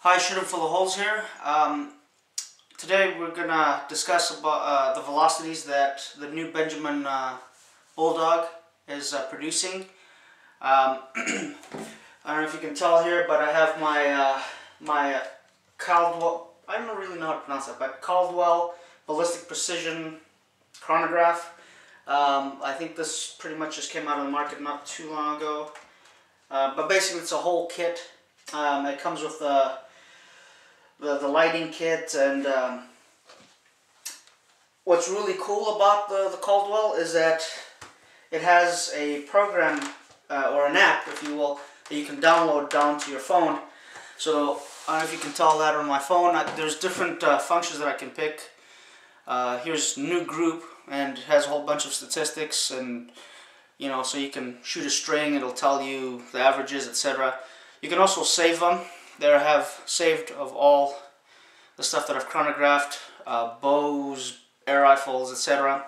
Hi, shooting full of holes here. Today we're gonna discuss about the velocities that the new Benjamin Bulldog is producing. I don't know if you can tell here, but I have my Caldwell. I don't really know how to pronounce it, but Caldwell Ballistic Precision chronograph. I think this pretty much just came out on the market not too long ago. But basically, it's a whole kit. It comes with the lighting kit, and what's really cool about the Caldwell is that it has a program or an app, if you will, that you can download down to your phone. So I don't know if you can tell that on my phone. There's different functions that I can pick. Here's new group, and it has a whole bunch of statistics, and so you can shoot a string. It'll tell you the averages, etc. You can also save them. There I have saved of all the stuff that I've chronographed, bows, air rifles, etc.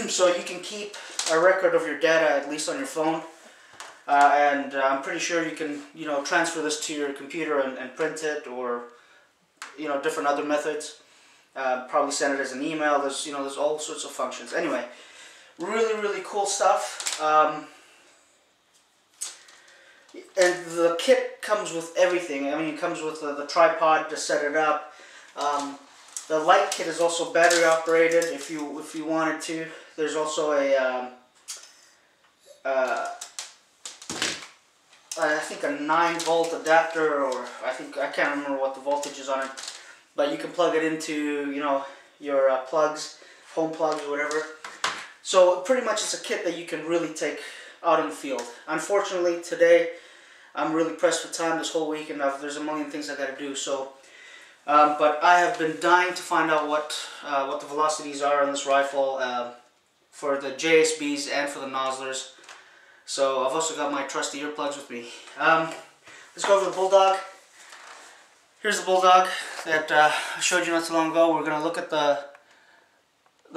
So you can keep a record of your data, at least on your phone, and I'm pretty sure you can transfer this to your computer and print it, or different other methods. Probably send it as an email. There's all sorts of functions. Anyway, really cool stuff. And the kit comes with everything. I mean, it comes with the tripod to set it up. The light kit is also battery operated if you wanted to. There's also a I think a 9-volt adapter, or I can't remember what the voltage is on it, but you can plug it into your plugs, home plugs, or whatever. So pretty much it's a kit that you can really take out in the field. Unfortunately, today I'm really pressed for time this whole week, and there's a million things I got to do. So, but I have been dying to find out what the velocities are on this rifle for the JSBs and for the NOSLERs. So I've also got my trusty earplugs with me. Let's go over the Bulldog. Here's the Bulldog that I showed you not too long ago. We're going to look at the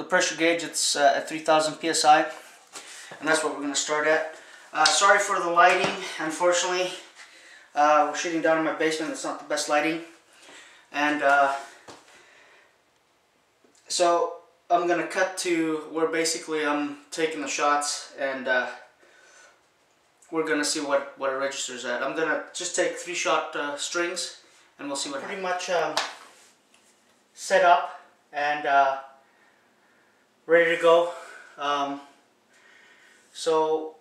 pressure gauge. It's at 3,000 psi, and that's what we're going to start at. Sorry for the lighting. Unfortunately, we're shooting down in my basement. It's not the best lighting, and so I'm going to cut to where basically I'm taking the shots, and we're going to see what it registers at. I'm going to just take 3-shot strings, and we'll see what happens. Pretty much set up and ready to go. So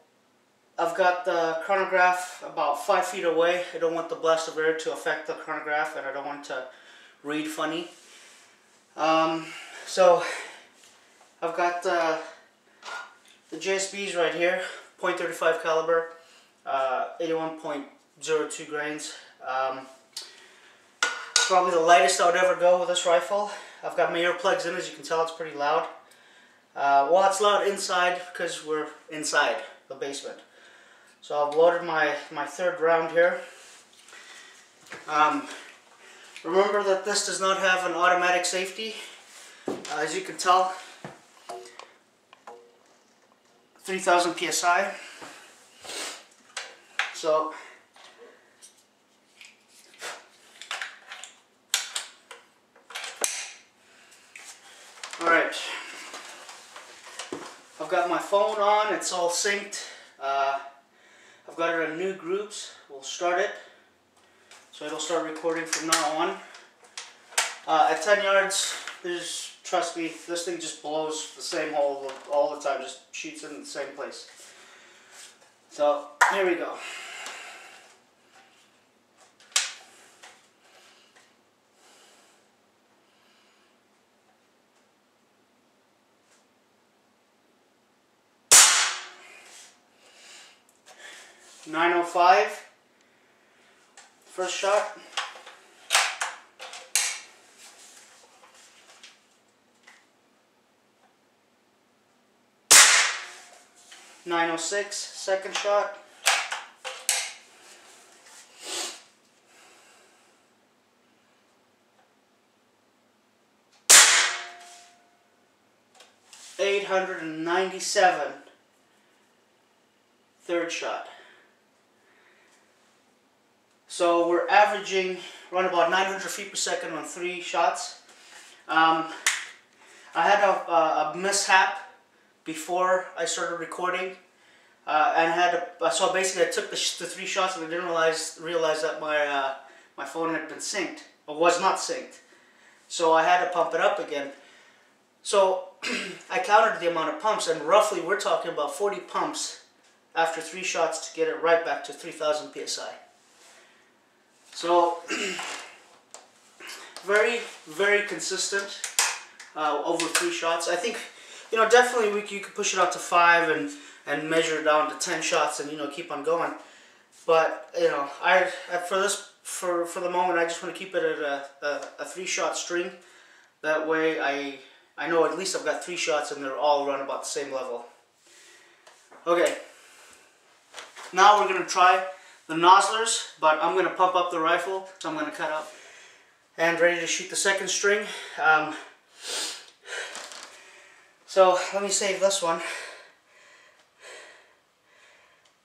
I've got the chronograph about 5 feet away. I don't want the blast of air to affect the chronograph, and I don't want it to read funny. So I've got the JSBs right here, .35 caliber, 81.02 grains. Probably the lightest I would ever go with this rifle. I've got my earplugs in. As you can tell, it's pretty loud. Well, it's loud inside because we're inside the basement. So I've loaded my third round here. Remember that this does not have an automatic safety. As you can tell, 3,000 psi. So alright, I've got my phone on, it's all synced. I've got it in new groups. We'll start it, so it'll start recording from now on. At 10 yards, trust me, this thing just blows the same hole all the time, just shoots in the same place. So here we go. .905, first shot. .906, second shot. .897, third shot. So we're averaging around about 900 feet per second on 3 shots. I had a mishap before I started recording, and so basically I took the 3 shots and I didn't realize that my phone had been synced, or was not synced. So I had to pump it up again. So I counted the amount of pumps, and roughly we're talking about 40 pumps after 3 shots to get it right back to 3,000 psi. So very, very consistent over 3 shots. I think, you know, definitely you could push it out to 5 and measure it down to 10 shots and, you know, keep on going. But, you know, for the moment, I just want to keep it at a 3-shot string. That way I know at least I've got 3 shots and they're all run about the same level. Okay, now we're going to try the NOSLERS, but I'm going to pump up the rifle, so I'm going to cut up and ready to shoot the 2nd string. So let me save this one.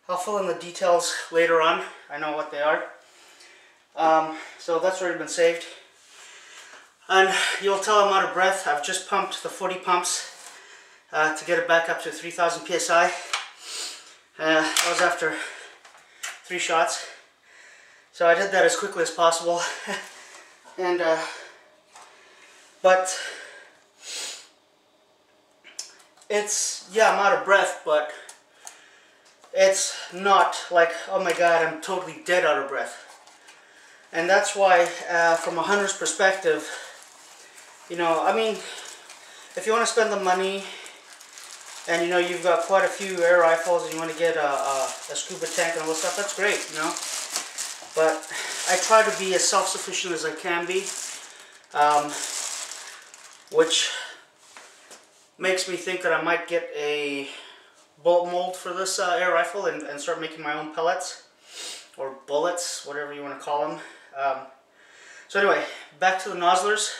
I'll fill in the details later on. I know what they are. So that's already been saved. And you'll tell I'm out of breath. I've just pumped the 40 pumps to get it back up to 3,000 psi. That was after 3 shots. So I did that as quickly as possible. And but yeah, I'm out of breath, but it's not like, oh my god, I'm totally dead out of breath. And that's why, from a hunter's perspective, you know, I mean, if you want to spend the money, and you know, you've got quite a few air rifles, and you want to get a scuba tank and all this stuff, that's great, you know. But I try to be as self-sufficient as I can be, which makes me think that I might get a bullet mold for this air rifle and start making my own pellets, or bullets, whatever you want to call them. So anyway, back to the NOSLERS.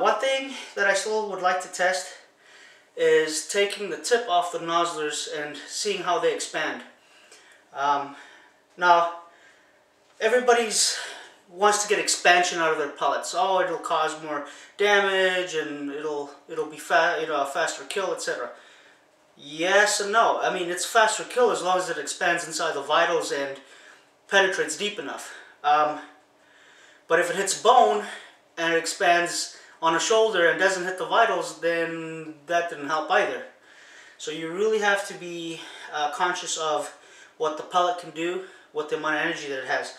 One thing that I still would like to test is taking the tip off the NOSLERS and seeing how they expand. Now, everybody wants to get expansion out of their pellets. Oh, it'll cause more damage and it'll be a faster kill, etc. Yes and no. I mean, it's faster kill as long as it expands inside the vitals and penetrates deep enough. But if it hits bone and it expands on a shoulder and doesn't hit the vitals, then that didn't help either. So you really have to be conscious of what the pellet can do, what the amount of energy that it has.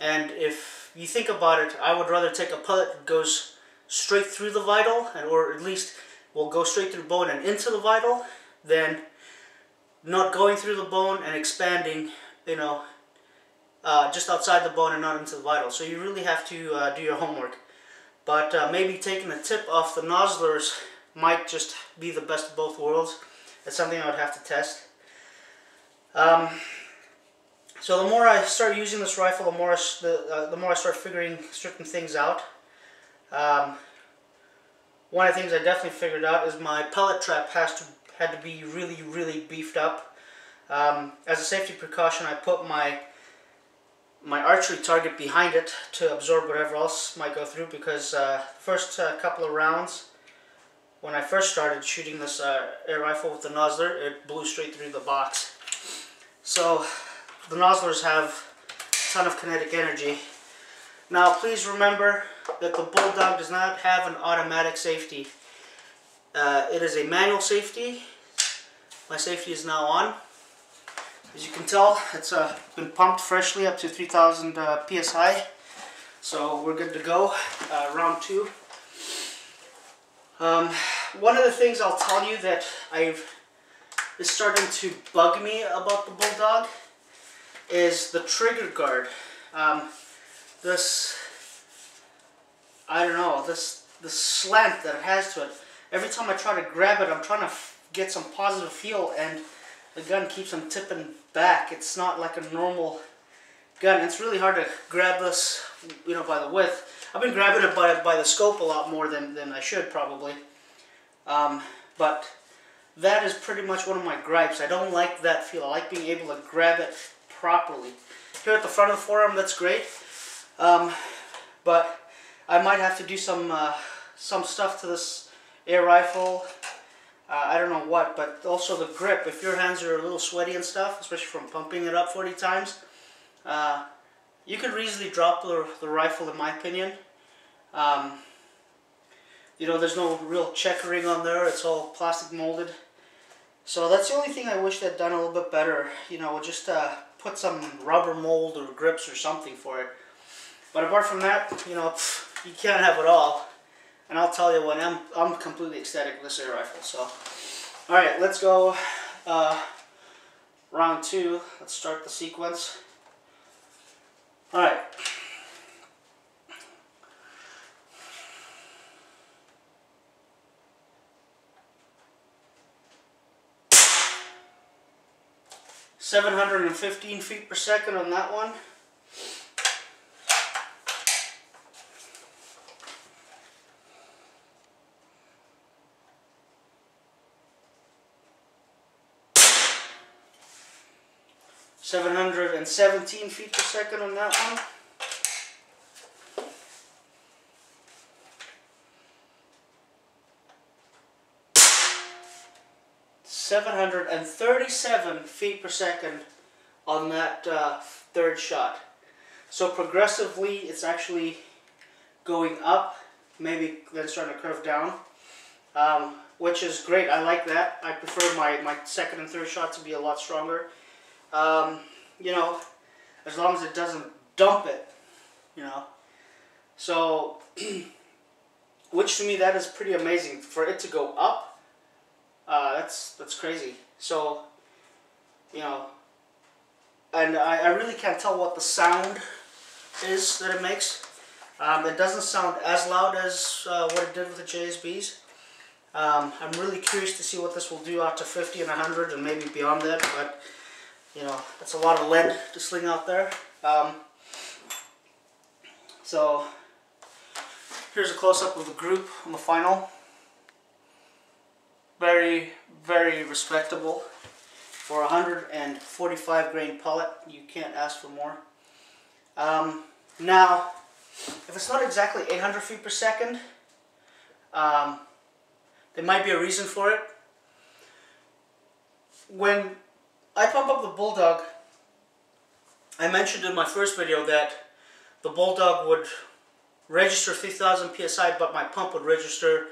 And if you think about it, I would rather take a pellet that goes straight through the vital, or at least will go straight through the bone and into the vital, than not going through the bone and expanding, you know, just outside the bone and not into the vital. So you really have to do your homework. But maybe taking the tip off the NOSLERS might just be the best of both worlds. It's something I would have to test. So the more I start using this rifle, the more I start figuring certain things out. One of the things I definitely figured out is my pellet trap had to be really, really beefed up. As a safety precaution, I put my archery target behind it to absorb whatever else might go through, because first couple of rounds, when I first started shooting this air rifle with the NOSLER, it blew straight through the box. So the NOSLERs have a ton of kinetic energy. Now please remember that the Bulldog does not have an automatic safety. It is a manual safety. My safety is now on. As you can tell, it's been pumped freshly up to 3,000 psi. So we're good to go. Round 2. One of the things I'll tell you that is starting to bug me about the Bulldog is the trigger guard. This slant that it has to it. Every time I try to grab it, I'm trying to get some positive feel, and the gun keeps on tipping back. It's not like a normal gun. It's really hard to grab this, you know, by the width. I've been grabbing it by the scope a lot more than I should probably. But that is pretty much one of my gripes. I don't like that feel. I like being able to grab it properly. here at the front of the forearm, that's great. But I might have to do some stuff to this air rifle. I don't know what, but also the grip. If your hands are a little sweaty and stuff, especially from pumping it up 40 times, you could easily drop the rifle, in my opinion. You know, there's no real checkering on there. It's all plastic molded. So that's the only thing I wish they'd done a little bit better. You know, just put some rubber mold or grips or something for it. But apart from that, you know, you can't have it all. And I'll tell you what, I'm completely ecstatic with this air rifle. So, all right, let's go round 2. Let's start the sequence. All right. (715 feet per second on that one. 717 feet per second on that one. (737 feet per second on that third shot. So progressively, it's actually going up, maybe then starting to curve down, which is great. I like that. I prefer my second and third shot to be a lot stronger. You know, as long as it doesn't dump it, you know. So, which to me, that is pretty amazing. For it to go up, that's crazy. So, you know, and I really can't tell what the sound is that it makes. It doesn't sound as loud as what it did with the JSBs. I'm really curious to see what this will do out to 50 and 100 and maybe beyond that, but you know, that's a lot of lead to sling out there. So here's a close-up of the group on the final. Very, very respectable. For a 145 grain pellet, you can't ask for more. Now, if it's not exactly 800 feet per second, there might be a reason for it. When I pump up the Bulldog, I mentioned in my first video that the Bulldog would register 3,000 psi, but my pump would register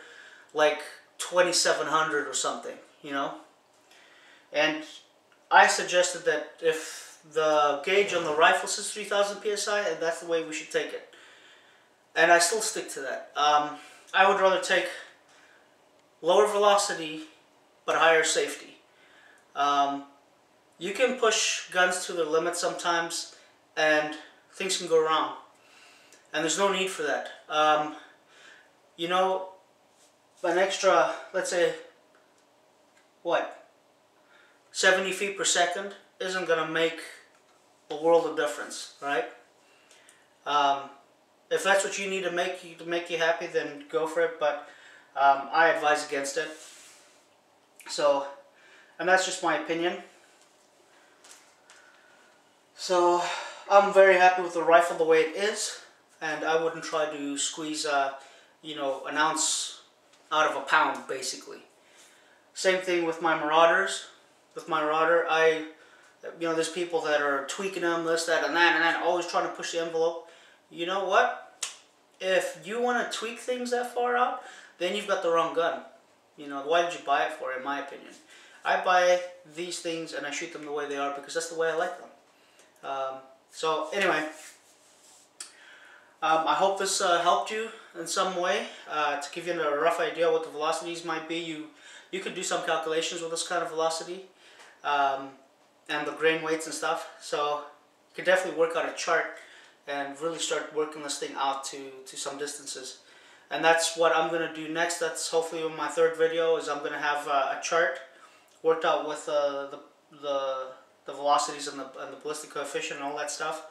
like 2,700 or something, you know? And I suggested that if the gauge on the rifle says 3,000 psi, and that's the way we should take it. And I still stick to that. I would rather take lower velocity, but higher safety. You can push guns to their limit sometimes, and things can go wrong. And there's no need for that. You know, an extra, let's say, what, 70 feet per second isn't going to make a world of difference, right? If that's what you need to make you happy, then go for it, but I advise against it. So, and that's just my opinion. So, I'm very happy with the rifle the way it is, and I wouldn't try to squeeze, you know, an ounce out of a pound, basically. Same thing with my Marauders. With my Marauder, you know, there's people that are tweaking them, this, that, and that, always trying to push the envelope. You know what? If you want to tweak things that far out, then you've got the wrong gun. You know, why did you buy it for, in my opinion? I buy these things and I shoot them the way they are because that's the way I like them. So anyway, I hope this helped you in some way to give you a rough idea what the velocities might be. You could do some calculations with this kind of velocity and the grain weights and stuff. So you could definitely work out a chart and really start working this thing out to some distances. And that's what I'm going to do next. That's hopefully in my third video, is I'm going to have a chart worked out with the velocities and the ballistic coefficient and all that stuff.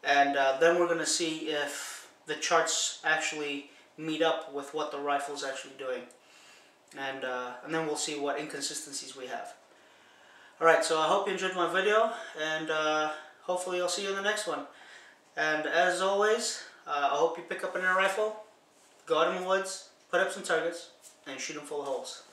And then we're going to see if the charts actually meet up with what the rifle is actually doing. And then we'll see what inconsistencies we have. Alright, so I hope you enjoyed my video, and hopefully I'll see you in the next one. And as always, I hope you pick up an air rifle, go out in the woods, put up some targets, and shoot them full of holes.